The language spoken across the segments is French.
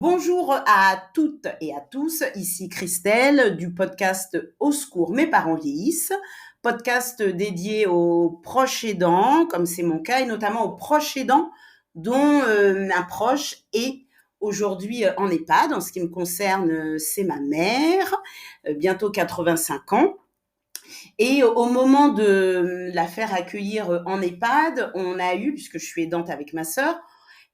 Bonjour à toutes et à tous, ici Christelle du podcast Au secours, mes parents vieillissent, podcast dédié aux proches aidants, comme c'est mon cas, et notamment aux proches aidants dont un proche est aujourd'hui en EHPAD. En ce qui me concerne, c'est ma mère, bientôt 85 ans. Et au moment de la faire accueillir en EHPAD, on a eu, puisque je suis aidante avec ma sœur,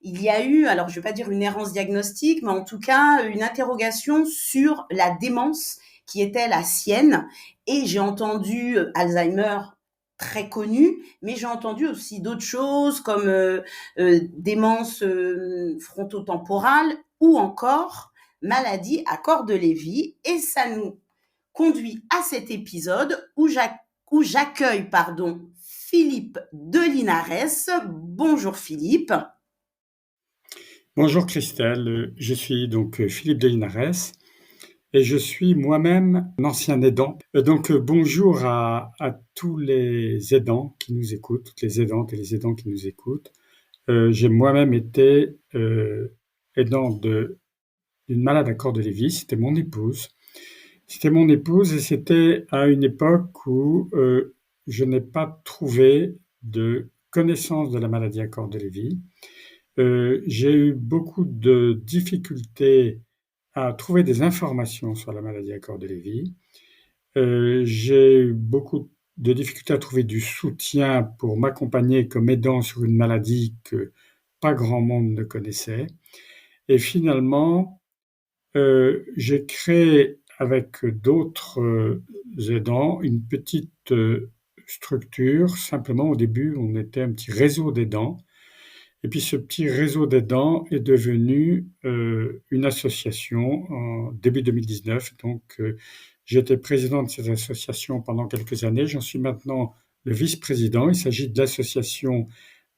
il y a eu, alors je ne vais pas dire une errance diagnostique, mais en tout cas une interrogation sur la démence qui était la sienne. Et j'ai entendu Alzheimer très connu, mais j'ai entendu aussi d'autres choses comme démence frontotemporale ou encore maladie à corps de Lévy. Et ça nous conduit à cet épisode où j'accueille Philippe de Linares. Bonjour Philippe. Bonjour Christelle, je suis donc Philippe de Linares et je suis moi-même un ancien aidant. Bonjour à tous les aidants qui nous écoutent, toutes les aidantes et les aidants qui nous écoutent. J'ai moi-même été aidant d'une malade à corps de Lévy, c'était mon épouse. C'était mon épouse et c'était à une époque où je n'ai pas trouvé de connaissance de la maladie à corps de Lévy. J'ai eu beaucoup de difficultés à trouver des informations sur la maladie à corps de Lévy. J'ai eu beaucoup de difficultés à trouver du soutien pour m'accompagner comme aidant sur une maladie que pas grand monde ne connaissait. Et finalement, j'ai créé avec d'autres aidants une petite structure. Simplement, au début, on était un petit réseau d'aidants. Et puis ce petit réseau d'aidants est devenu une association en début 2019. J'étais président de cette association pendant quelques années. J'en suis maintenant le vice-président. Il s'agit de l'association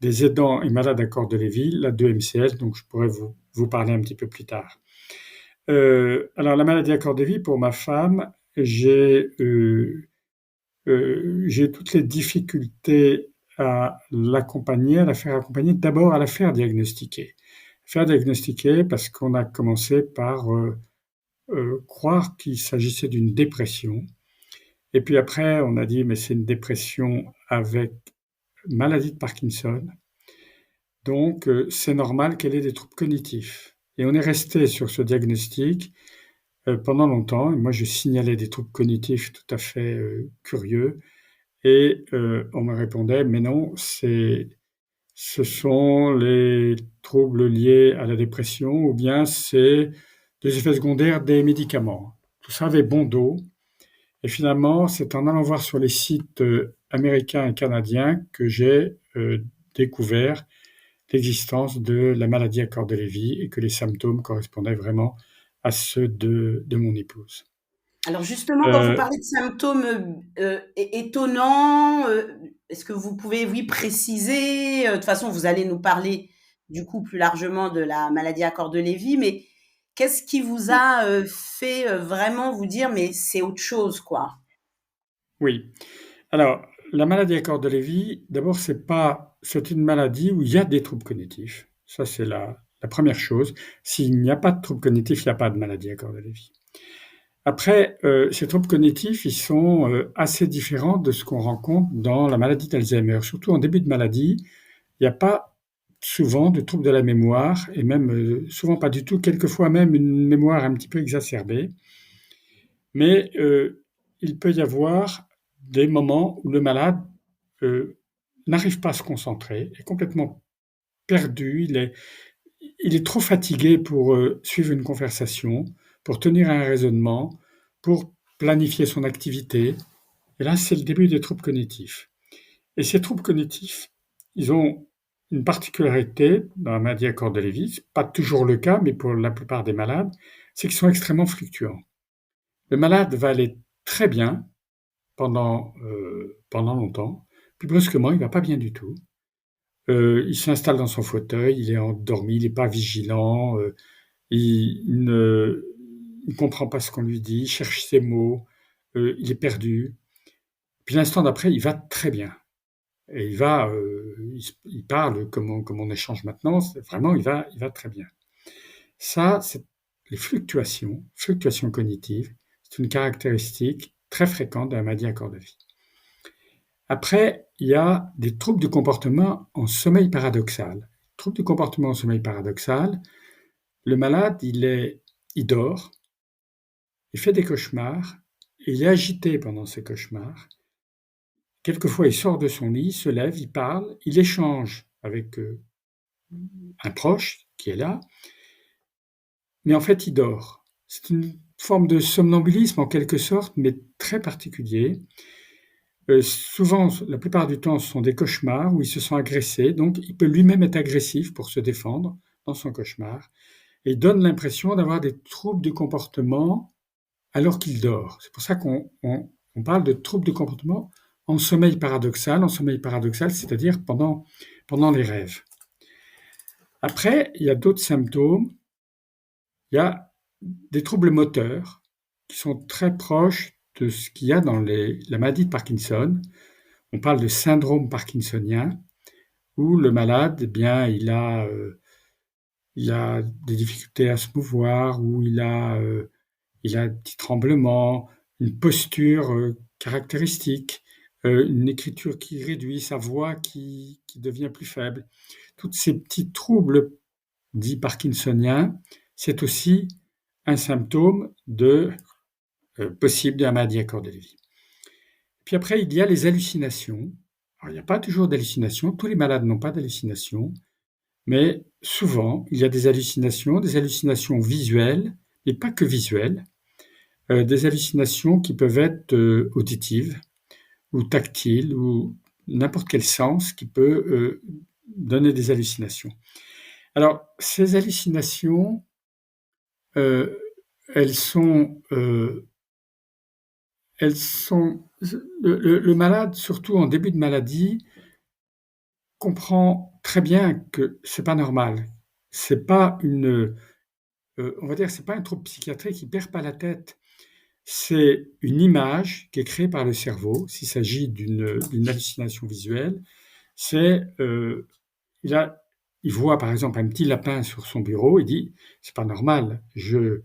des aidants et malades à corps de Lévy, la 2MCL, donc je pourrais vous parler un petit peu plus tard. Alors la maladie à corps de Lévy, pour ma femme, j'ai toutes les difficultés à l'accompagner, à la faire accompagner, d'abord à la faire diagnostiquer. Faire diagnostiquer parce qu'on a commencé par croire qu'il s'agissait d'une dépression. Et puis après, on a dit, mais c'est une dépression avec maladie de Parkinson. Donc, c'est normal qu'elle ait des troubles cognitifs. Et on est resté sur ce diagnostic pendant longtemps. Et moi, je signalais des troubles cognitifs tout à fait curieux. Et on me répondait, mais non, ce sont les troubles liés à la dépression ou bien c'est des effets secondaires des médicaments. Tout ça avait bon dos. Et finalement, c'est en allant voir sur les sites américains et canadiens que j'ai découvert l'existence de la maladie à corps de Lévy et que les symptômes correspondaient vraiment à ceux de mon épouse. Alors justement, quand vous parlez de symptômes étonnants, est-ce que vous pouvez, oui, préciser? De toute façon, vous allez nous parler du coup plus largement de la maladie à corps de Lévy, mais qu'est-ce qui vous a fait vraiment vous dire, mais c'est autre chose, quoi? Oui. Alors, la maladie à corps de Lévy, d'abord, c'est une maladie où il y a des troubles cognitifs. Ça, c'est la première chose. S'il n'y a pas de troubles cognitifs, il n'y a pas de maladie à corps de Lévy. Après, ces troubles cognitifs, ils sont assez différents de ce qu'on rencontre dans la maladie d'Alzheimer. Surtout en début de maladie, il n'y a pas souvent de troubles de la mémoire, et même souvent pas du tout, quelquefois même une mémoire un petit peu exacerbée. Mais il peut y avoir des moments où le malade n'arrive pas à se concentrer, est complètement perdu, il est trop fatigué pour suivre une conversation, pour tenir un raisonnement, pour planifier son activité. Et là, c'est le début des troubles cognitifs. Et ces troubles cognitifs, ils ont une particularité dans la maladie à corps de Lévy, c'est pas toujours le cas, mais pour la plupart des malades, c'est qu'ils sont extrêmement fluctuants. Le malade va aller très bien pendant longtemps, puis brusquement, il va pas bien du tout. Il s'installe dans son fauteuil, il est endormi, il n'est pas vigilant, il ne comprend pas ce qu'on lui dit, il cherche ses mots, il est perdu. Puis l'instant d'après, il va très bien. Et il parle comme on échange maintenant, vraiment, il va très bien. Ça, c'est les fluctuations cognitives, c'est une caractéristique très fréquente de la maladie à corps de vie. Après, il y a des troubles du comportement en sommeil paradoxal. Troubles du comportement en sommeil paradoxal, le malade, il dort, il fait des cauchemars, il est agité pendant ces cauchemars. Quelquefois, il sort de son lit, il se lève, il parle, il échange avec un proche qui est là, mais en fait, il dort. C'est une forme de somnambulisme en quelque sorte, mais très particulier. Souvent, la plupart du temps, ce sont des cauchemars où il se sent agressé, donc il peut lui-même être agressif pour se défendre dans son cauchemar, et il donne l'impression d'avoir des troubles du comportement alors qu'il dort. C'est pour ça qu'on parle de troubles du comportement en sommeil paradoxal, c'est-à-dire pendant les rêves. Après, il y a d'autres symptômes. Il y a des troubles moteurs qui sont très proches de ce qu'il y a dans la maladie de Parkinson. On parle de syndrome parkinsonien, où le malade, eh bien, il a des difficultés à se mouvoir, où il a des petits tremblements, une posture caractéristique, une écriture qui réduit, sa voix qui devient plus faible. Tous ces petits troubles dits parkinsoniens, c'est aussi un symptôme possible de la maladie à corps de Lévy. Puis après, il y a les hallucinations. Alors, il n'y a pas toujours d'hallucinations, tous les malades n'ont pas d'hallucinations, mais souvent, il y a des hallucinations visuelles, et pas que visuelles, des hallucinations qui peuvent être auditives ou tactiles ou n'importe quel sens qui peut donner des hallucinations. Alors, ces hallucinations, elles sont le malade, surtout en début de maladie, comprend très bien que c'est pas normal. C'est pas on va dire, c'est pas un trouble psychiatrique, il perd pas la tête. C'est une image qui est créée par le cerveau. S'il s'agit d'une hallucination visuelle, c'est il voit par exemple un petit lapin sur son bureau, il dit c'est pas normal. Je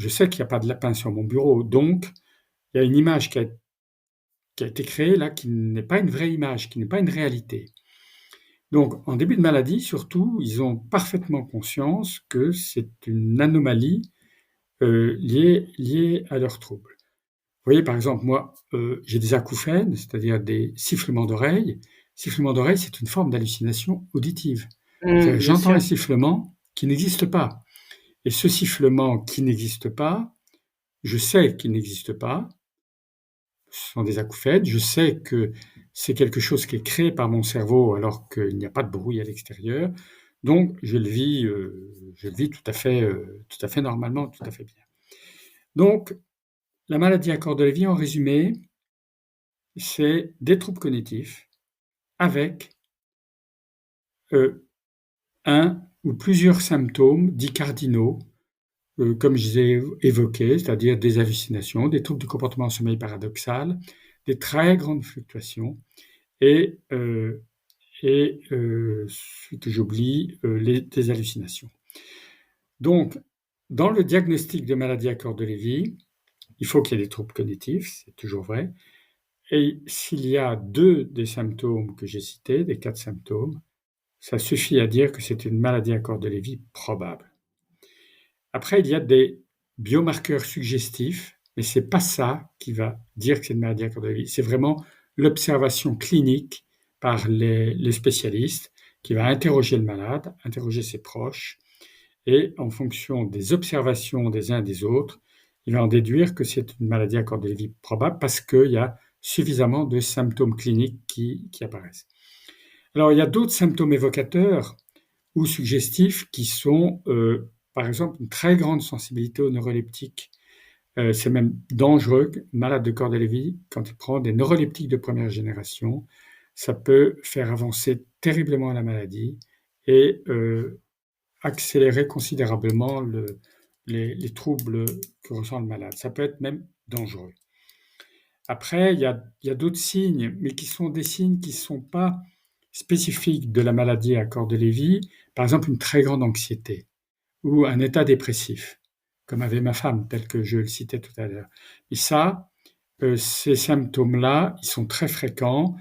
sais qu'il n'y a pas de lapin sur mon bureau, donc il y a une image qui a été créée là, qui n'est pas une vraie image, qui n'est pas une réalité. Donc, en début de maladie, surtout, ils ont parfaitement conscience que c'est une anomalie liée à leur trouble. Vous voyez, par exemple, moi, j'ai des acouphènes, c'est-à-dire des sifflements d'oreilles. Sifflement d'oreille, c'est une forme d'hallucination auditive. J'entends un sifflement qui n'existe pas. Et ce sifflement qui n'existe pas, je sais qu'il n'existe pas, ce sont des acouphènes, je sais que c'est quelque chose qui est créé par mon cerveau alors qu'il n'y a pas de bruit à l'extérieur, donc je le vis tout à fait normalement, tout à fait bien. Donc, la maladie à corps de Lévy, en résumé, c'est des troubles cognitifs avec un ou plusieurs symptômes dits cardinaux, comme je les ai évoqués, c'est-à-dire des hallucinations, des troubles du comportement en sommeil paradoxal, des très grandes fluctuations et celui que j'oublie, des hallucinations. Donc, dans le diagnostic de maladie à corps de Lévy, il faut qu'il y ait des troubles cognitifs, c'est toujours vrai. Et s'il y a 2 des symptômes que j'ai cités, des 4 symptômes, ça suffit à dire que c'est une maladie à corps de Lévy probable. Après, il y a des biomarqueurs suggestifs, mais c'est pas ça qui va dire que c'est une maladie à corps de Lévy. C'est vraiment l'observation clinique par les spécialistes qui va interroger le malade, interroger ses proches, et en fonction des observations des uns des autres, il va en déduire que c'est une maladie à corps de Lévy probable parce qu'il y a suffisamment de symptômes cliniques qui apparaissent. Alors, il y a d'autres symptômes évocateurs ou suggestifs qui sont, par exemple, une très grande sensibilité aux neuroleptiques. C'est même dangereux, malade de corps de Lévy, quand il prend des neuroleptiques de première génération, ça peut faire avancer terriblement la maladie et accélérer considérablement les troubles que ressent le malade. Ça peut être même dangereux. Après, il y a d'autres signes, mais qui sont des signes qui ne sont pas spécifiques de la maladie à corps de Lévy. Par exemple, une très grande anxiété. ou un état dépressif, comme avait ma femme, tel que je le citais tout à l'heure. Et ça, ces symptômes-là, ils sont très fréquents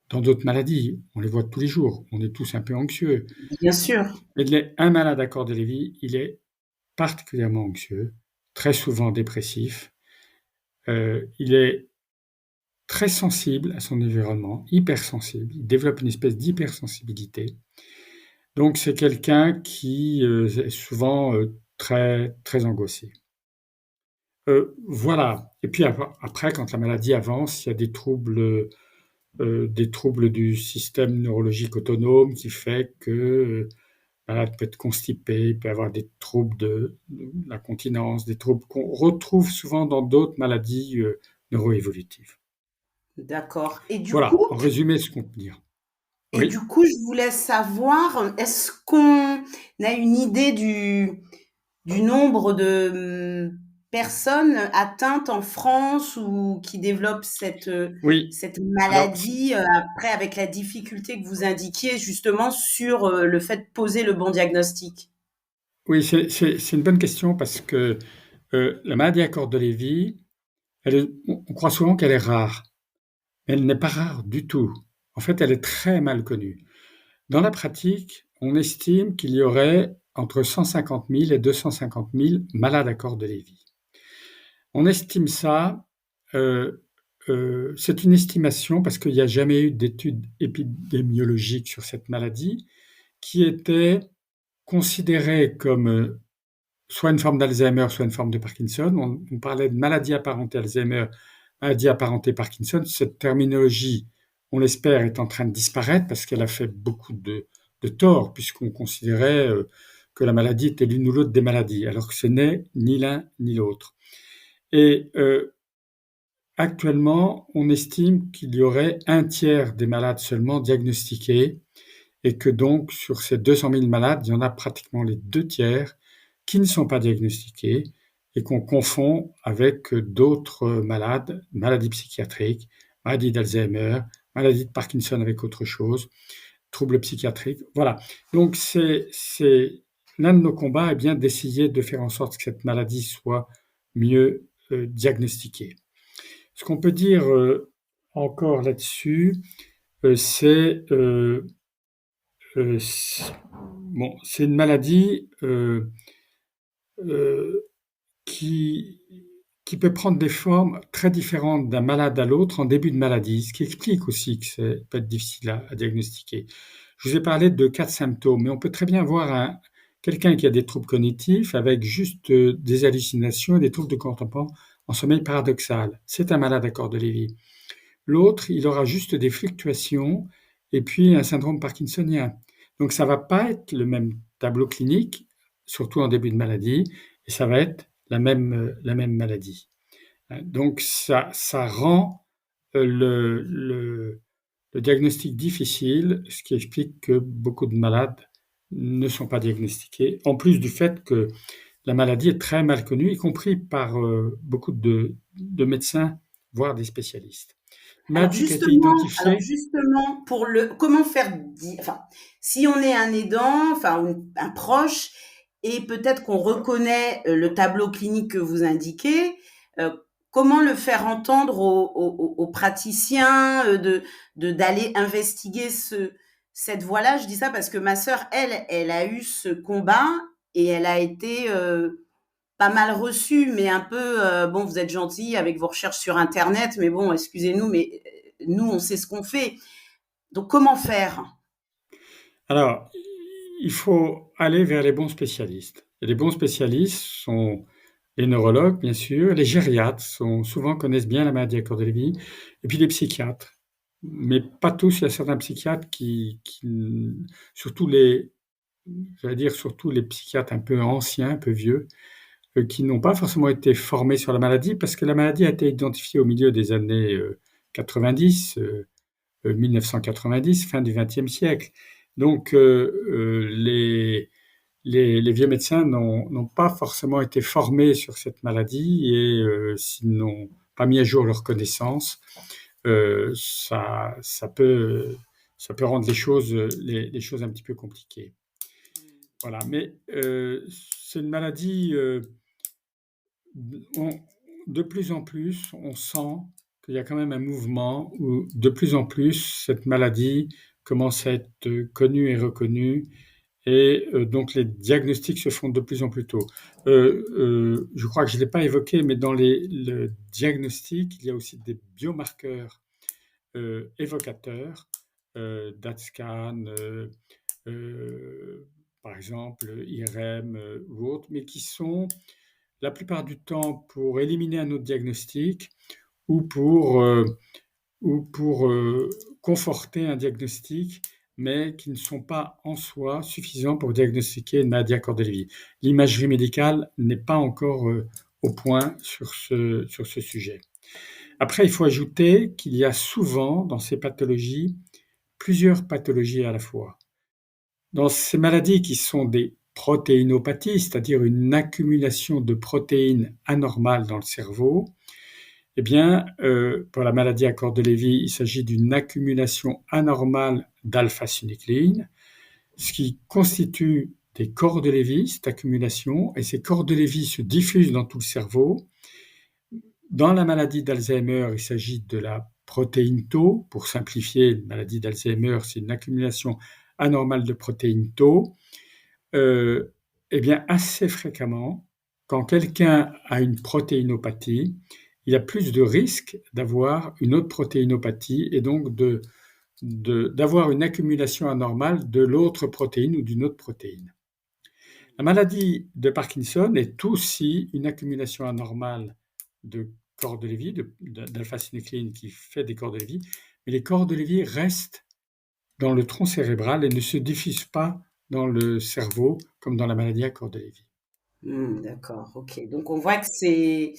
dans d'autres maladies. On les voit tous les jours. On est tous un peu anxieux. Bien sûr. Et un malade à corps de Lévy, il est particulièrement anxieux, très souvent dépressif. Il est très sensible à son environnement, hypersensible. Il développe une espèce d'hypersensibilité. Donc c'est quelqu'un qui est souvent très, très angoissé. Voilà. Et puis après, quand la maladie avance, il y a des troubles du système neurologique autonome qui fait que le malade peut être constipé, il peut avoir des troubles de la continence, des troubles qu'on retrouve souvent dans d'autres maladies neuroévolutives. D'accord. Voilà, en résumé, ce qu'on peut dire. Et Oui, du coup, je voulais savoir, est-ce qu'on a une idée du nombre de personnes atteintes en France ou qui développent oui. cette Alors, maladie, après avec la difficulté que vous indiquiez justement sur le fait de poser le bon diagnostic? oui, c'est une bonne question parce que la maladie à corps de Lévy, on croit souvent qu'elle est rare, mais elle n'est pas rare du tout. En fait, elle est très mal connue. Dans la pratique, on estime qu'il y aurait entre 150 000 et 250 000 malades à corps de Lévy. On estime ça, euh, c'est une estimation parce qu'il n'y a jamais eu d'études épidémiologiques sur cette maladie qui était considérée comme soit une forme d'Alzheimer, soit une forme de Parkinson. On parlait de maladie apparentée Alzheimer, maladie apparentée Parkinson. Cette terminologie, on l'espère, est en train de disparaître parce qu'elle a fait beaucoup de tort, puisqu'on considérait que la maladie était l'une ou l'autre des maladies, alors que ce n'est ni l'un ni l'autre. Et actuellement, on estime qu'il y aurait un tiers des malades seulement diagnostiqués et que donc sur ces 200 000 malades, il y en a pratiquement les 2 tiers qui ne sont pas diagnostiqués et qu'on confond avec d'autres malades, maladies psychiatriques, maladie d'Alzheimer, maladie de Parkinson avec autre chose, troubles psychiatriques. Voilà. Donc c'est l'un de nos combats est bien d'essayer de faire en sorte que cette maladie soit mieux diagnostiquée. Ce qu'on peut dire encore là-dessus, c'est bon, c'est une maladie euh, qui, qui peut prendre des formes très différentes d'un malade à l'autre en début de maladie, ce qui explique aussi que ça peut être difficile à diagnostiquer. Je vous ai parlé de 4 symptômes, mais on peut très bien voir quelqu'un qui a des troubles cognitifs avec juste des hallucinations et des troubles de comportement en sommeil paradoxal. C'est un malade à corps de Lévy. L'autre, il aura juste des fluctuations et puis un syndrome parkinsonien. Donc ça va pas être le même tableau clinique, surtout en début de maladie, et ça va être la même maladie. Donc ça rend le diagnostic difficile, ce qui explique que beaucoup de malades ne sont pas diagnostiqués, en plus du fait que la maladie est très mal connue, y compris par beaucoup de médecins, voire des spécialistes. Maladie qui a été Alors identifiée. justement, comment faire, enfin, si on est un aidant, enfin, un proche, et peut-être qu'on reconnaît le tableau clinique que vous indiquez, euh, comment le faire entendre aux praticiens, d'aller investiguer cette voie-là. Je dis ça parce que ma sœur, elle a eu ce combat et elle a été pas mal reçu, mais un peu, bon, vous êtes gentil avec vos recherches sur Internet, mais bon, excusez-nous, mais nous, on sait ce qu'on fait. Donc, comment faire? Alors, il faut aller vers les bons spécialistes. Et les bons spécialistes sont les neurologues, bien sûr, les gériatres souvent connaissent bien la maladie à corps de Lévy, et puis les psychiatres. Mais pas tous, il y a certains psychiatres surtout surtout les psychiatres un peu anciens, un peu vieux, qui n'ont pas forcément été formés sur la maladie, parce que la maladie a été identifiée au milieu des années 90, 1990, fin du XXe siècle. Donc les vieux médecins n'ont pas forcément été formés sur cette maladie et s'ils n'ont pas mis à jour leurs connaissances, ça peut rendre les choses un petit peu compliquées. Voilà, mais c'est une maladie, on de plus en plus, on sent qu'il y a quand même un mouvement où de plus en plus cette maladie commence à être, connue et reconnue et donc les diagnostics se font de plus en plus tôt. Je crois que je ne l'ai pas évoqué, mais dans le diagnostic, il y a aussi des biomarqueurs, évocateurs, DaTscan, par exemple IRM, ou autres, mais qui sont la plupart du temps pour éliminer un autre diagnostic ou pour conforter un diagnostic, mais qui ne sont pas en soi suffisants pour diagnostiquer une maladie à corps de Lévy. L'imagerie médicale n'est pas encore au point sur ce sujet. Après, il faut ajouter qu'il y a souvent dans ces pathologies plusieurs pathologies à la fois. Dans ces maladies qui sont des protéinopathies, c'est-à-dire une accumulation de protéines anormales dans le cerveau, eh bien, pour la maladie à corps de Lévy, il s'agit d'une accumulation anormale d'alpha-synucléine, ce qui constitue des corps de Lévy, cette accumulation, et ces corps de Lévy se diffusent dans tout le cerveau. Dans la maladie d'Alzheimer, il s'agit de la protéine tau. Pour simplifier, la maladie d'Alzheimer, c'est une accumulation anormale de protéine tau. Eh bien, assez fréquemment, quand quelqu'un a une protéinopathie, il y a plus de risques d'avoir une autre protéinopathie et donc d'avoir une accumulation anormale de l'autre protéine ou d'une autre protéine. La maladie de Parkinson est aussi une accumulation anormale de corps de Lévy, d'alpha-synucléine qui fait des corps de Lévy, mais les corps de Lévy restent dans le tronc cérébral et ne se diffusent pas dans le cerveau comme dans la maladie à corps de Lévy. D'accord, ok. Donc on voit que c'est,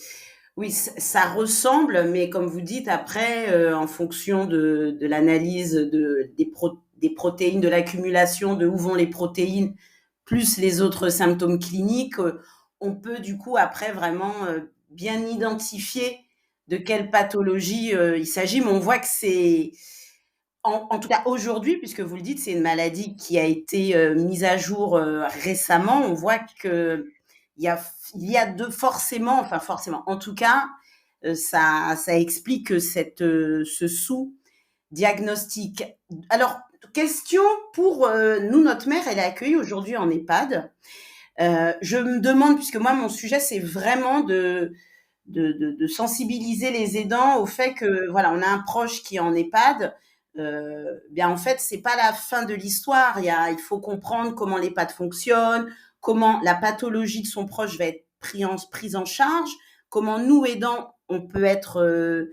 oui, ça ressemble, mais comme vous dites, après, en fonction de l'analyse des protéines, de l'accumulation, de où vont les protéines, plus les autres symptômes cliniques, on peut du coup après vraiment bien identifier de quelle pathologie il s'agit, mais on voit que c'est, en tout cas aujourd'hui, puisque vous le dites, c'est une maladie qui a été mise à jour récemment. On voit que il y a forcément, enfin forcément, en tout cas, ça explique ce sous-diagnostic. Alors, question pour nous, notre mère, elle est accueillie aujourd'hui en EHPAD. Je me demande, puisque moi, mon sujet, c'est vraiment de sensibiliser les aidants au fait que, voilà, on a un proche qui est en EHPAD. Bien, en fait, c'est pas la fin de l'histoire. Il faut comprendre comment l'EHPAD fonctionne, comment la pathologie de son proche va être prise en charge, comment nous, aidants, on peut être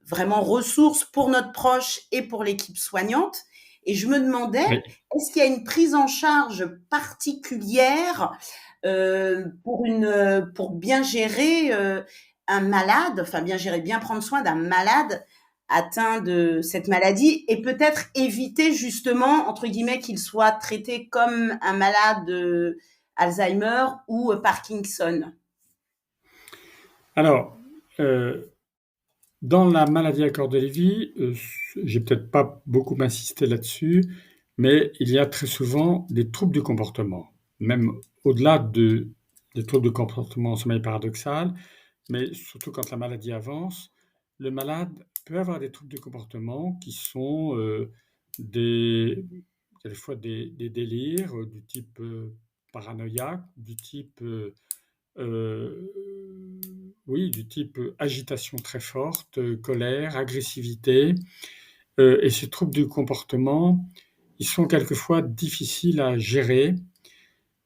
vraiment ressource pour notre proche et pour l'équipe soignante. Et je me demandais, Oui. est-ce qu'il y a une prise en charge particulière pour bien gérer un malade, enfin bien gérer, bien prendre soin d'un malade atteint de cette maladie et peut-être éviter justement, entre guillemets, qu'il soit traité comme un malade de Alzheimer ou Parkinson? Alors, dans la maladie à corps de Lévy, j'ai peut-être pas beaucoup insisté là-dessus, mais il y a très souvent des troubles du comportement, même au-delà des troubles de comportement en sommeil paradoxal, mais surtout quand la maladie avance, le malade peut avoir des troubles du comportement qui sont quelquefois des délires du type paranoïaque, du type euh, oui, du type agitation très forte, colère, agressivité. Et ces troubles du comportement, ils sont quelquefois difficiles à gérer.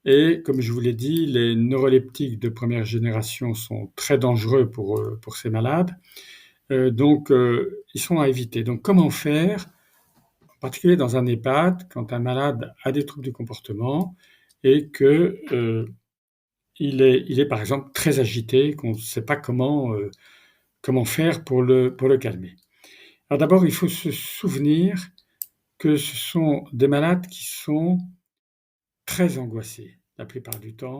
Et comme je vous l'ai dit, les neuroleptiques de première génération sont très dangereux pour ces malades. Donc, ils sont à éviter. Donc, comment faire, en particulier dans un EHPAD, quand un malade a des troubles du comportement et que il est par exemple très agité, qu'on ne sait pas comment faire pour le calmer. Alors d'abord, il faut se souvenir que ce sont des malades qui sont très angoissés la plupart du temps.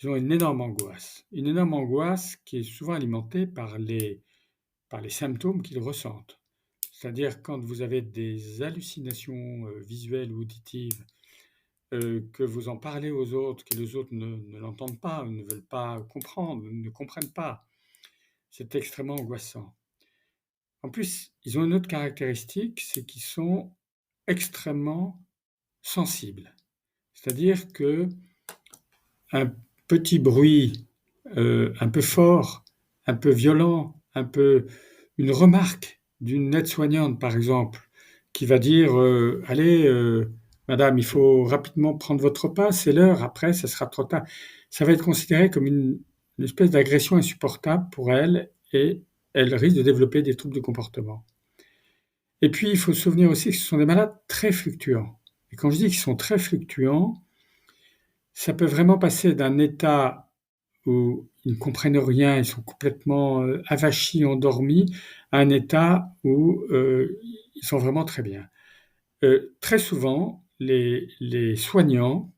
Ils ont une énorme angoisse qui est souvent alimentée par les symptômes qu'ils ressentent. C'est-à-dire quand vous avez des hallucinations visuelles ou auditives que vous en parlez aux autres, que les autres ne l'entendent pas, ne veulent pas comprendre, ne comprennent pas. C'est extrêmement angoissant. En plus, ils ont une autre caractéristique, c'est qu'ils sont extrêmement sensibles. C'est-à-dire que un petit bruit un peu fort, un peu violent, une remarque d'une aide-soignante, par exemple, qui va dire allez, madame, il faut rapidement prendre votre repas, c'est l'heure, après, ça sera trop tard. Ça va être considéré comme une espèce d'agression insupportable pour elle et elle risque de développer des troubles de comportement. Et puis, il faut se souvenir aussi que ce sont des malades très fluctuants. Et quand je dis qu'ils sont très fluctuants, ça peut vraiment passer d'un état où ils ne comprennent rien, ils sont complètement avachis, endormis, à un état où ils sont vraiment très bien. Très souvent, les soignants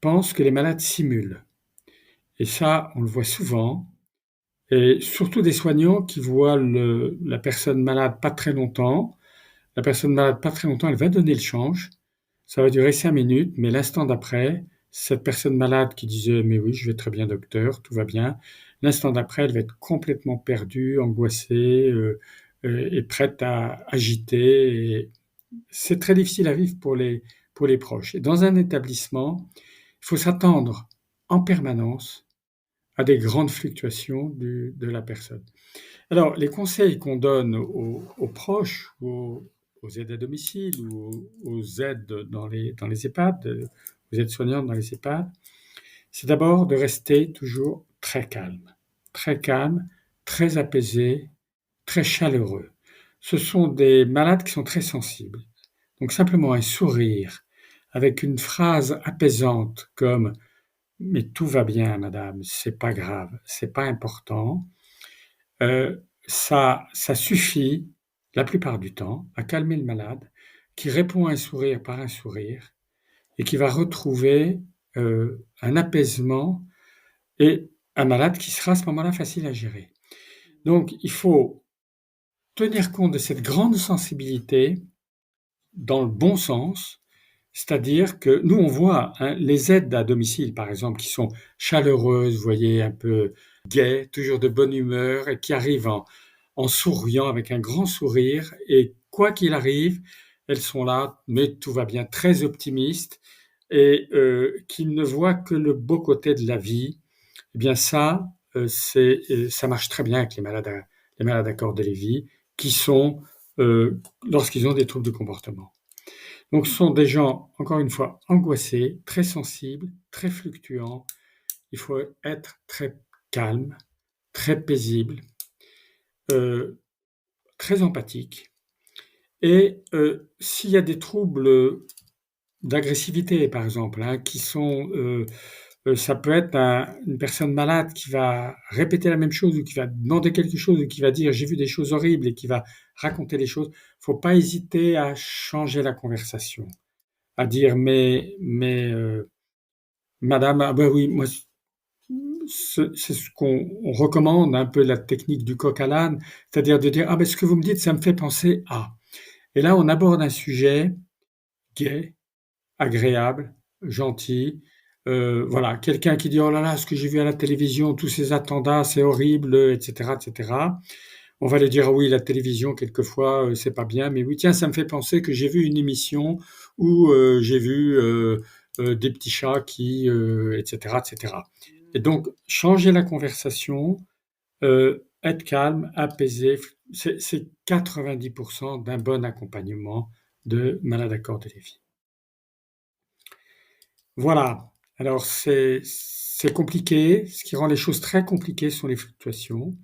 pensent que les malades simulent. Et ça, on le voit souvent. Et surtout des soignants qui voient la personne malade pas très longtemps. La personne malade pas très longtemps, elle va donner le change. Ça va durer 5 minutes, mais l'instant d'après, cette personne malade qui disait mais oui, je vais très bien docteur, tout va bien, l'instant d'après, elle va être complètement perdue, angoissée et prête à agiter. Et c'est très difficile à vivre pour les proches. Et dans un établissement, il faut s'attendre en permanence à des grandes fluctuations de la personne. Alors, les conseils qu'on donne aux proches, aux aides à domicile ou aux aides dans les EHPAD, aux aides soignantes dans les EHPAD, c'est d'abord de rester toujours très calme, très apaisé, très chaleureux. Ce sont des malades qui sont très sensibles. Donc simplement un sourire avec une phrase apaisante comme mais tout va bien, madame, c'est pas grave, c'est pas important. Ça suffit, la plupart du temps, à calmer le malade, qui répond à un sourire par un sourire, et qui va retrouver un apaisement, et un malade qui sera à ce moment-là facile à gérer. Donc, il faut tenir compte de cette grande sensibilité dans le bon sens, c'est-à-dire que nous, on voit les aides à domicile, par exemple, qui sont chaleureuses, vous voyez, un peu gaies, toujours de bonne humeur, et qui arrivent en souriant, avec un grand sourire, et quoi qu'il arrive, elles sont là, mais tout va bien, très optimistes, et qui ne voient que le beau côté de la vie. Eh bien ça, ça marche très bien avec les malades à Cordes-Lévy, qui sont, lorsqu'ils ont des troubles de comportement. Donc ce sont des gens, encore une fois, angoissés, très sensibles, très fluctuants. Il faut être très calme, très paisible, très empathique. Et s'il y a des troubles d'agressivité, par exemple, qui sont... ça peut être une personne malade qui va répéter la même chose ou qui va demander quelque chose ou qui va dire j'ai vu des choses horribles et qui va raconter les choses. Il ne faut pas hésiter à changer la conversation, à dire mais madame, ah ben oui, moi c'est ce qu'on recommande, un peu la technique du coq à l'âne, c'est-à-dire de dire ah ben ce que vous me dites, ça me fait penser à. Et là, on aborde un sujet gai, agréable, gentil. Voilà, quelqu'un qui dit oh là là, ce que j'ai vu à la télévision, tous ces attentats, c'est horrible, etc., etc. On va lui dire ah oui, la télévision quelquefois c'est pas bien, mais oui tiens, ça me fait penser que j'ai vu une émission où j'ai vu des petits chats qui, etc., etc. Et donc changer la conversation, être calme, apaisé, c'est 90% d'un bon accompagnement de malades à Cordes-Lévy. Voilà. Alors c'est compliqué. Ce qui rend les choses très compliquées sont les fluctuations,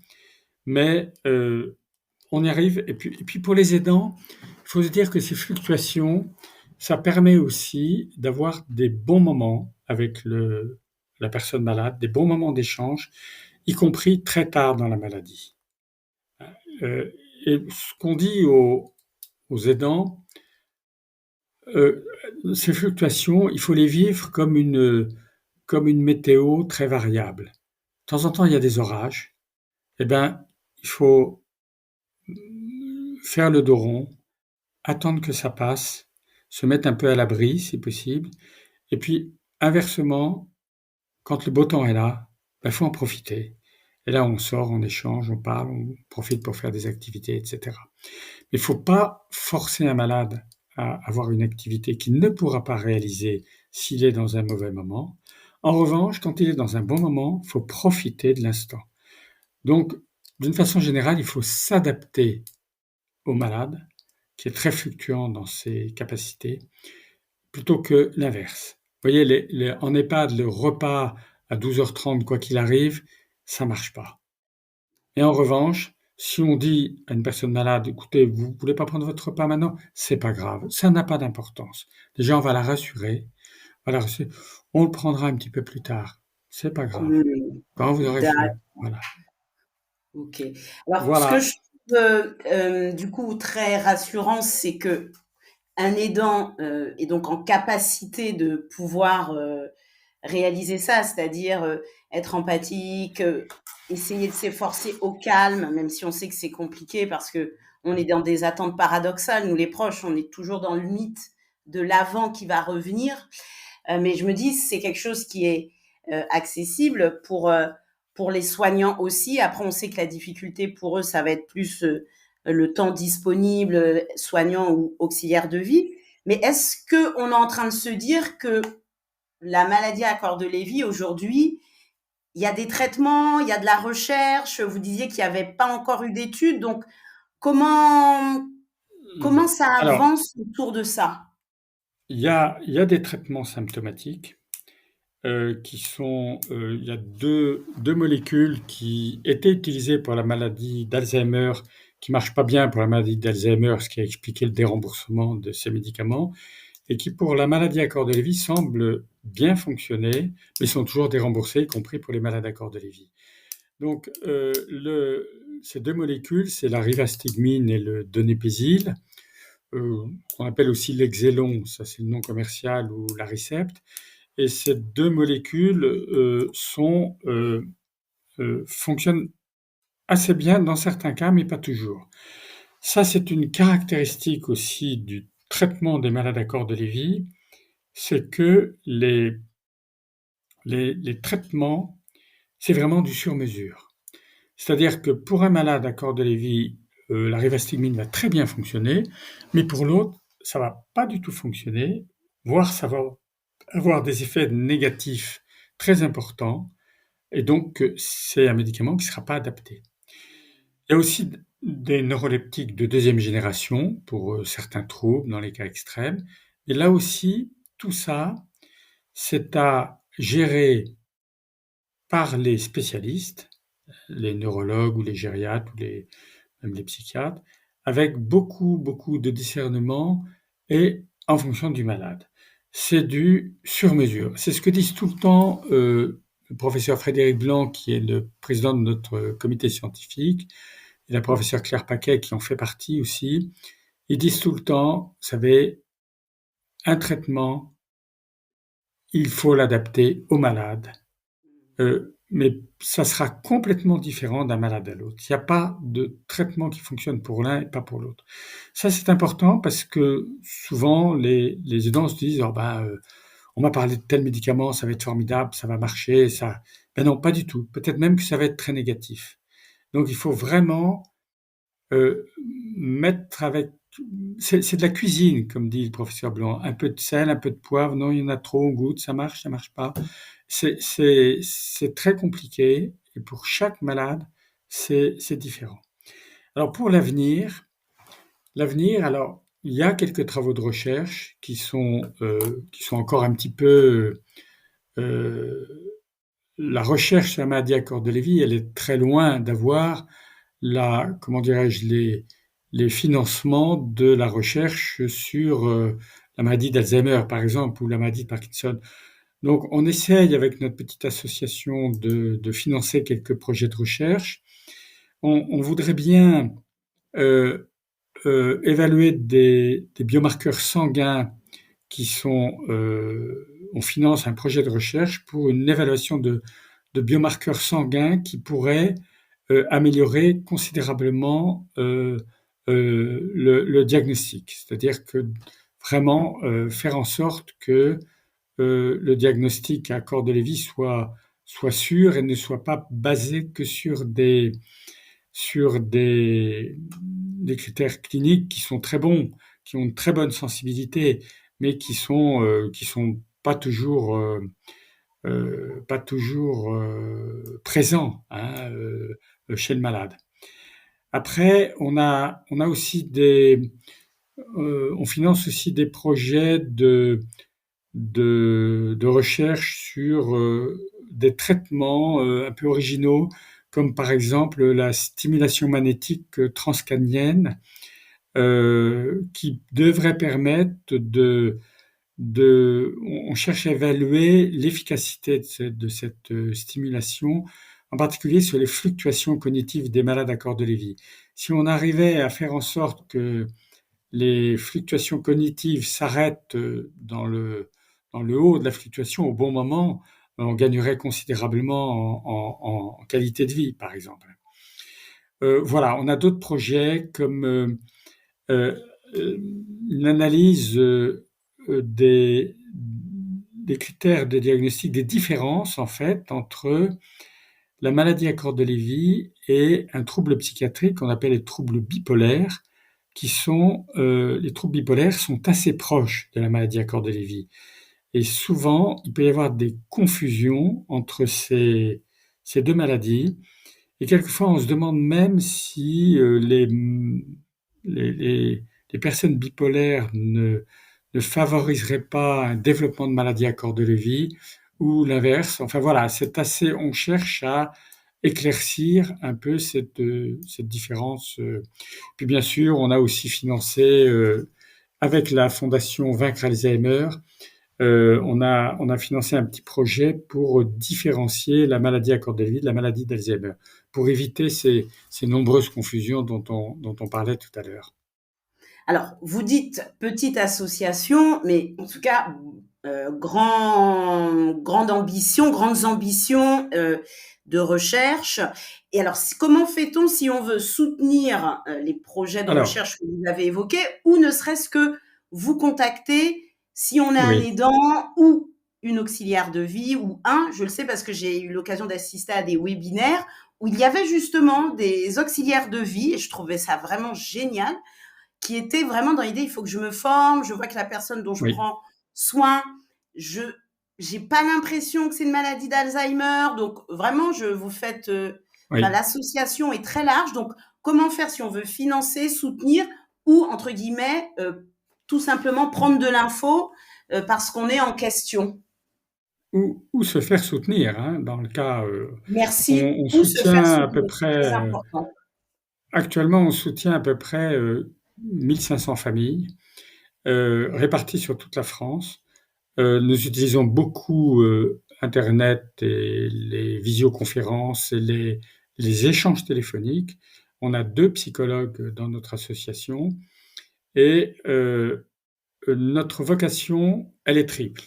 mais on y arrive. Et puis pour les aidants, il faut se dire que ces fluctuations, ça permet aussi d'avoir des bons moments avec la personne malade, des bons moments d'échange, y compris très tard dans la maladie. Et ce qu'on dit aux aidants, ces fluctuations, il faut les vivre comme une météo très variable. De temps en temps, il y a des orages. Eh bien, il faut faire le dos rond, attendre que ça passe, se mettre un peu à l'abri si possible. Et puis, inversement, quand le beau temps est là, il faut en profiter. Et là, on sort, on échange, on parle, on profite pour faire des activités, etc. Il ne faut pas forcer un malade à avoir une activité qu'il ne pourra pas réaliser s'il est dans un mauvais moment. En revanche, quand il est dans un bon moment, il faut profiter de l'instant. Donc, d'une façon générale, il faut s'adapter au malade, qui est très fluctuant dans ses capacités, plutôt que l'inverse. Vous voyez, en EHPAD, le repas à 12h30, quoi qu'il arrive, ça marche pas. Et en revanche, si on dit à une personne malade, écoutez, vous ne voulez pas prendre votre repas maintenant, c'est pas grave, ça n'a pas d'importance. Déjà, on va la rassurer, on le prendra un petit peu plus tard, c'est pas grave. Quand vous aurez faim, voilà. Ok. Alors, ce que Voilà. je trouve du coup très rassurant, c'est que un aidant est donc en capacité de pouvoir réaliser ça, c'est-à-dire être empathique, essayer de s'efforcer au calme, même si on sait que c'est compliqué parce que on est dans des attentes paradoxales. Nous, les proches, on est toujours dans le mythe de l'avant qui va revenir. Mais je me dis, c'est quelque chose qui est accessible pour les soignants aussi. Après, on sait que la difficulté pour eux, ça va être plus le temps disponible, soignant ou auxiliaire de vie. Mais est-ce qu'on est en train de se dire que la maladie à corps de Lévy, aujourd'hui, il y a des traitements, il y a de la recherche, vous disiez qu'il n'y avait pas encore eu d'études, donc comment, comment ça Alors, avance autour de ça? il y a des traitements symptomatiques qui sont, il y a deux molécules qui étaient utilisées pour la maladie d'Alzheimer, qui marchent pas bien pour la maladie d'Alzheimer, ce qui a expliqué le déremboursement de ces médicaments, et qui pour la maladie à corps de Lévy semblent bien fonctionner, mais sont toujours déremboursés, y compris pour les malades à corps de Lévy. Donc, ces deux molécules, c'est la rivastigmine et le donepezil, qu'on appelle aussi l'Exelon, ça c'est le nom commercial, ou l'Aricept. Et ces deux molécules fonctionnent assez bien dans certains cas, mais pas toujours. Ça, c'est une caractéristique aussi du traitement des malades à corps de Lévy, c'est que les traitements, c'est vraiment du sur-mesure. C'est-à-dire que pour un malade à corps de Lévy, la rivastigmine va très bien fonctionner, mais pour l'autre, ça va pas du tout fonctionner, voire ça va avoir des effets négatifs très importants, et donc c'est un médicament qui ne sera pas adapté. Il y a aussi des neuroleptiques de deuxième génération pour certains troubles dans les cas extrêmes, et là aussi, tout ça, c'est à gérer par les spécialistes, les neurologues ou les gériatres ou même les psychiatres, avec beaucoup, beaucoup de discernement et en fonction du malade. C'est du sur-mesure. C'est ce que disent tout le temps le professeur Frédéric Blanc, qui est le président de notre comité scientifique, et la professeure Claire Paquet, qui en fait partie aussi. Ils disent tout le temps, vous savez, un traitement, il faut l'adapter au malade. Mais ça sera complètement différent d'un malade à l'autre. Il n'y a pas de traitement qui fonctionne pour l'un et pas pour l'autre. Ça, c'est important parce que souvent, les aidants se disent, on m'a parlé de tel médicament, ça va être formidable, ça va marcher, ça. Ben non, pas du tout. Peut-être même que ça va être très négatif. Donc, il faut vraiment euh, mettre avec. C'est de la cuisine, comme dit le professeur Blanc. Un peu de sel, un peu de poivre. Non, il y en a trop, on goûte, ça marche pas. C'est très compliqué et pour chaque malade, c'est différent. Alors pour l'avenir, alors il y a quelques travaux de recherche qui sont encore un petit peu la recherche sur la maladie à corps de Lévy, elle est très loin d'avoir comment dirais-je, les financements de la recherche sur la maladie d'Alzheimer, par exemple, ou la maladie de Parkinson. Donc, on essaye avec notre petite association de financer quelques projets de recherche. On voudrait bien évaluer des biomarqueurs sanguins qui sont. On finance un projet de recherche pour une évaluation de biomarqueurs sanguins qui pourraient améliorer considérablement le diagnostic. C'est-à-dire que vraiment faire en sorte que le diagnostic à corps de Lévy soit sûr et ne soit pas basé que sur des critères cliniques qui sont très bons, qui ont une très bonne sensibilité, mais qui sont pas toujours présents, hein, chez le malade. Après, on finance aussi des projets de recherche sur des traitements un peu originaux, comme par exemple la stimulation magnétique transcrânienne, qui devrait permettre on cherche à évaluer l'efficacité de cette stimulation, en particulier sur les fluctuations cognitives des malades à corps de Lévy. Si on arrivait à faire en sorte que les fluctuations cognitives s'arrêtent dans le haut de la fluctuation au bon moment, on gagnerait considérablement en qualité de vie, par exemple. Voilà, on a d'autres projets comme une analyse des critères de diagnostic, des différences en fait entre la maladie à corps de Lévy et un trouble psychiatrique qu'on appelle les troubles bipolaires, les troubles bipolaires sont assez proches de la maladie à corps de Lévy. Et souvent, il peut y avoir des confusions entre ces deux maladies. Et quelquefois, on se demande même si les personnes bipolaires ne favoriseraient pas un développement de maladie à corps de Lévy ou l'inverse. Enfin voilà, on cherche à éclaircir un peu cette différence. Puis bien sûr, on a aussi financé avec la fondation Vaincre Alzheimer, on a financé un petit projet pour différencier la maladie à corps de Lévy de la maladie d'Alzheimer, pour éviter ces nombreuses confusions dont on parlait tout à l'heure. Alors, vous dites petite association, mais en tout cas, grandes ambitions de recherche. Et alors, comment fait-on si on veut soutenir les projets de recherche que vous avez évoqués, ou ne serait-ce que vous contacter si on est un aidant ou une auxiliaire de vie, je le sais parce que j'ai eu l'occasion d'assister à des webinaires où il y avait justement des auxiliaires de vie, et je trouvais ça vraiment génial, qui était vraiment dans l'idée, il faut que je me forme, je vois que la personne dont je prends soin, j'ai pas l'impression que c'est une maladie d'Alzheimer, donc vraiment, vous faites, l'association est très large, donc comment faire si on veut financer, soutenir, ou, entre guillemets, tout simplement prendre de l'info parce qu'on est en question? Ou se faire soutenir, hein, dans le cas, Merci. on Ou se faire soutient à peu soutenir, c'est très près, important. actuellement, on soutient à peu près 1500 familles réparties sur toute la France. Nous utilisons beaucoup Internet et les visioconférences et les échanges téléphoniques. On a 2 psychologues dans notre association et notre vocation, elle est triple.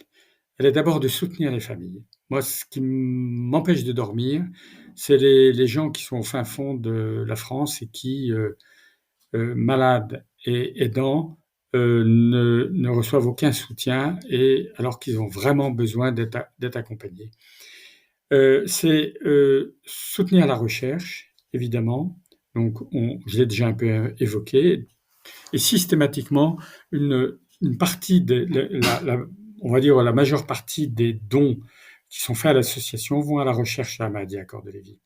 Elle est d'abord de soutenir les familles. Moi, ce qui m'empêche de dormir, c'est les gens qui sont au fin fond de la France et qui, malades et aidants, ne reçoivent aucun soutien, et alors qu'ils ont vraiment besoin d'être accompagnés. C'est soutenir la recherche, évidemment. Donc, je l'ai déjà un peu évoqué, et systématiquement une partie on va dire la majeure partie des dons qui sont faits à l'association vont à la recherche à la maladie à corps de Lévy.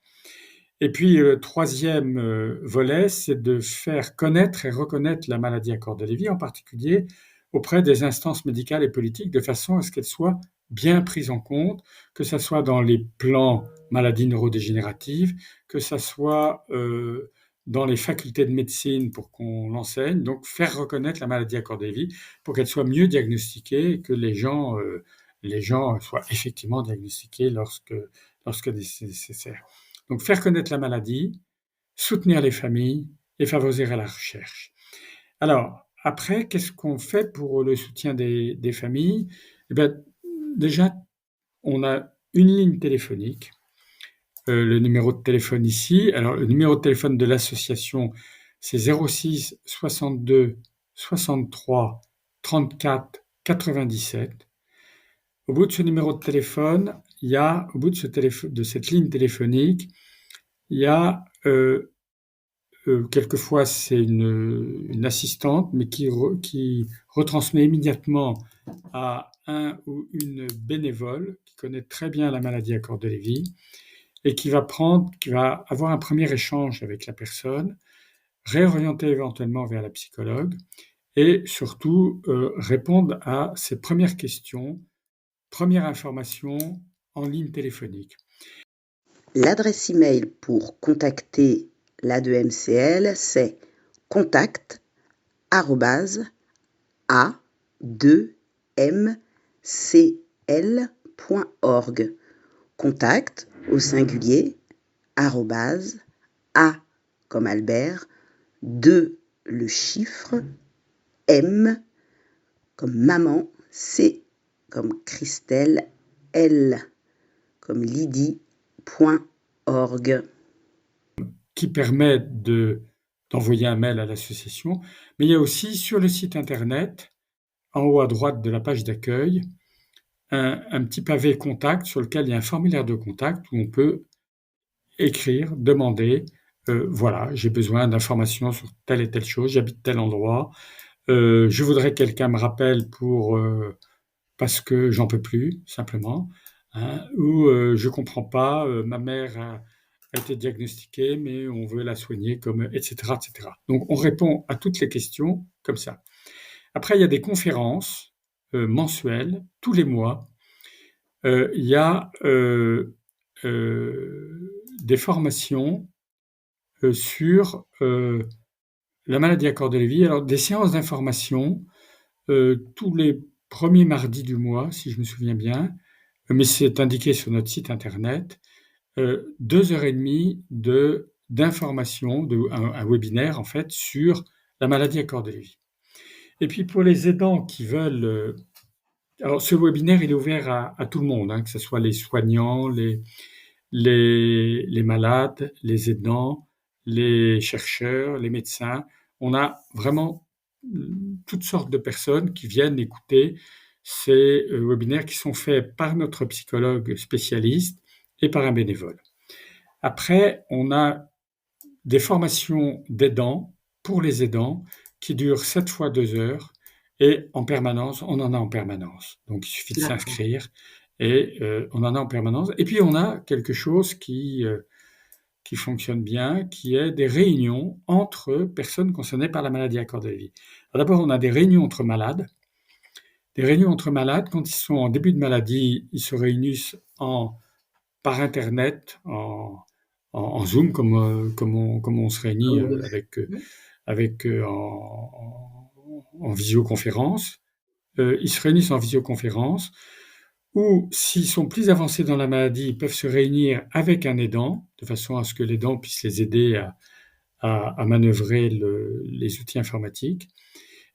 Et puis, le troisième volet, c'est de faire connaître et reconnaître la maladie à corps de Lévy, en particulier auprès des instances médicales et politiques, de façon à ce qu'elle soit bien prise en compte, que ce soit dans les plans maladies neurodégénératives, que ce soit dans les facultés de médecine pour qu'on l'enseigne, donc faire reconnaître la maladie à corps de Lévy pour qu'elle soit mieux diagnostiquée et que les gens soient effectivement diagnostiqués lorsque nécessaire. Donc faire connaître la maladie, soutenir les familles et favoriser la recherche. Alors, après, qu'est-ce qu'on fait pour le soutien des familles? Eh bien, déjà, on a une ligne téléphonique, le numéro de téléphone ici. Alors, le numéro de téléphone de l'association, c'est 06 62 63 34 97. Au bout de ce numéro de téléphone, au bout de cette ligne téléphonique, il y a quelquefois c'est une assistante, mais qui retransmet immédiatement à un ou une bénévole qui connaît très bien la maladie à corps de Lévy et qui va avoir un premier échange avec la personne, réorienter éventuellement vers la psychologue et surtout répondre à ses premières questions, premières informations en ligne téléphonique. L'adresse email pour contacter l'A2MCL, c'est contact@a2mcl.org. Contact au singulier, arrobase, A comme Albert, 2 le chiffre, M comme maman, C comme Christelle, L comme Lydie, .org. Qui permet d'envoyer un mail à l'association, mais il y a aussi sur le site internet, en haut à droite de la page d'accueil, un petit pavé contact sur lequel il y a un formulaire de contact où on peut écrire, demander, voilà, j'ai besoin d'informations sur telle et telle chose, j'habite tel endroit, je voudrais que quelqu'un me rappelle parce que j'en peux plus, simplement, hein, ou je comprends pas, ma mère a été diagnostiquée, mais on veut la soigner comme, etc., etc. Donc, on répond à toutes les questions comme ça. Après, il y a des conférences mensuelles, tous les mois. Il y a des formations sur la maladie à corps de Lévy. Alors, des séances d'information tous les premiers mardis du mois, si je me souviens bien, mais c'est indiqué sur notre site internet, 2h30 d'information, un webinaire en fait, sur la maladie à corps de Lévy. Et puis pour les aidants qui veulent... alors ce webinaire, il est ouvert à tout le monde, hein, que ce soit les soignants, les malades, les aidants, les chercheurs, les médecins. On a vraiment toutes sortes de personnes qui viennent écouter ces webinaires qui sont faits par notre psychologue spécialiste et par un bénévole. Après, on a des formations d'aidants pour les aidants qui durent 7 fois 2 heures et en permanence, on en a en permanence. Donc il suffit de s'inscrire et on en a en permanence. Et puis on a quelque chose qui fonctionne bien, qui est des réunions entre personnes concernées par la maladie à corps de Lévy. D'abord, on a des réunions entre malades. Des réunions entre malades, quand ils sont en début de maladie, ils se réunissent par Internet, en Zoom, comme on se réunit en visioconférence. Ils se réunissent en visioconférence, ou s'ils sont plus avancés dans la maladie, ils peuvent se réunir avec un aidant, de façon à ce que l'aidant puisse les aider à manœuvrer les outils informatiques.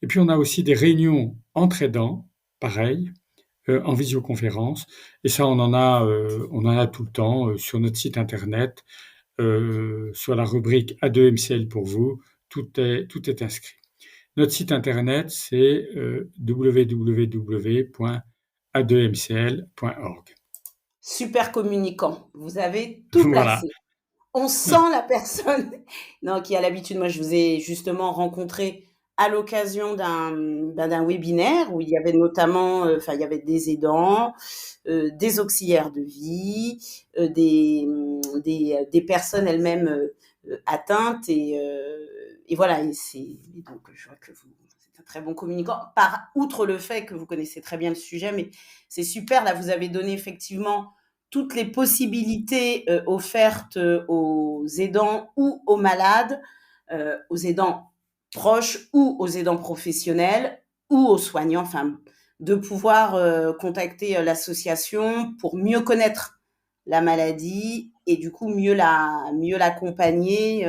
Et puis on a aussi des réunions entre aidants, pareil, en visioconférence. Et ça, on en a tout le temps sur notre site internet, sur la rubrique A2MCL pour vous, tout est inscrit. Notre site internet, c'est www.a2mcl.org. Super communicant, vous avez tout placé. Voilà. On sent la personne qui a l'habitude. Moi, je vous ai justement rencontré à l'occasion d'un webinaire où il y avait notamment, il y avait des aidants, des auxiliaires de vie, des personnes elles-mêmes atteintes et voilà. Et donc, je vois que vous êtes un très bon communicant. Outre le fait que vous connaissez très bien le sujet, mais c'est super. Là, vous avez donné effectivement toutes les possibilités offertes aux aidants ou aux malades, aux aidants proches ou aux aidants professionnels ou aux soignants, enfin, de pouvoir contacter l'association pour mieux connaître la maladie et du coup mieux l'accompagner.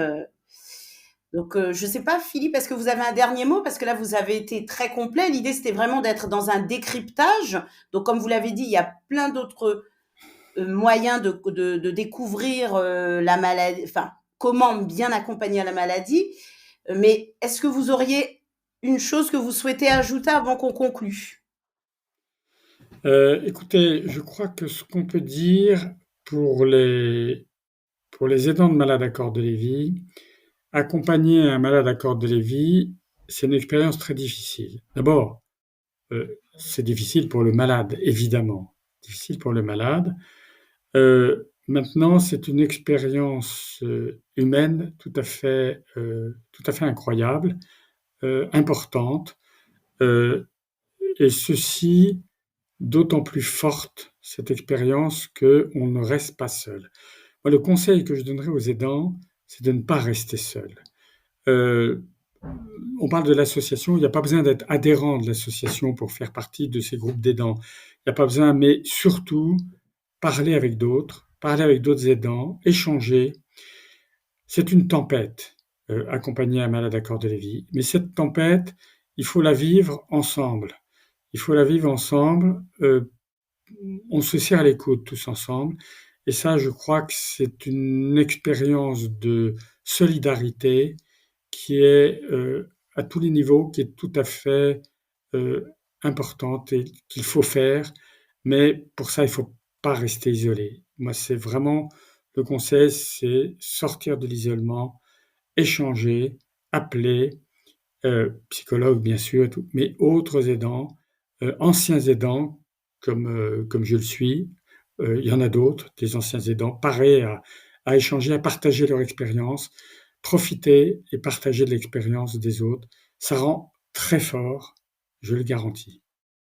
Donc, je ne sais pas, Philippe, est-ce que vous avez un dernier mot? Parce que là, vous avez été très complet. L'idée, c'était vraiment d'être dans un décryptage. Donc, comme vous l'avez dit, il y a plein d'autres moyens de découvrir la maladie, enfin, comment bien accompagner la maladie. Mais est-ce que vous auriez une chose que vous souhaitez ajouter avant qu'on conclue? Écoutez, je crois que ce qu'on peut dire pour les aidants de malades à corps de Lévy, accompagner un malade à corps de Lévy, c'est une expérience très difficile. D'abord, c'est difficile pour le malade, évidemment. Difficile pour le malade. Maintenant, c'est une expérience humaine tout à fait incroyable, importante, et ceci d'autant plus forte, cette expérience, qu'on ne reste pas seul. Moi, le conseil que je donnerais aux aidants, c'est de ne pas rester seul. Euh, on parle de l'association, il n'y a pas besoin d'être adhérent de l'association pour faire partie de ces groupes d'aidants. Il n'y a pas besoin, mais surtout, parler avec d'autres aidants, échanger. C'est une tempête, accompagner un malade à corps de Lévy. Mais cette tempête, il faut la vivre ensemble. Il faut la vivre ensemble. On se serre les coudes tous ensemble. Et ça, je crois que c'est une expérience de solidarité qui est à tous les niveaux, qui est tout à fait importante et qu'il faut faire. Mais pour ça, il ne faut pas rester isolé. Moi, c'est vraiment le conseil, c'est sortir de l'isolement, échanger, appeler, psychologue bien sûr, tout, mais autres aidants, anciens aidants comme je le suis. Il y en a d'autres, des anciens aidants, pareils à échanger, à partager leur expérience, profiter et partager de l'expérience des autres. Ça rend très fort, je le garantis.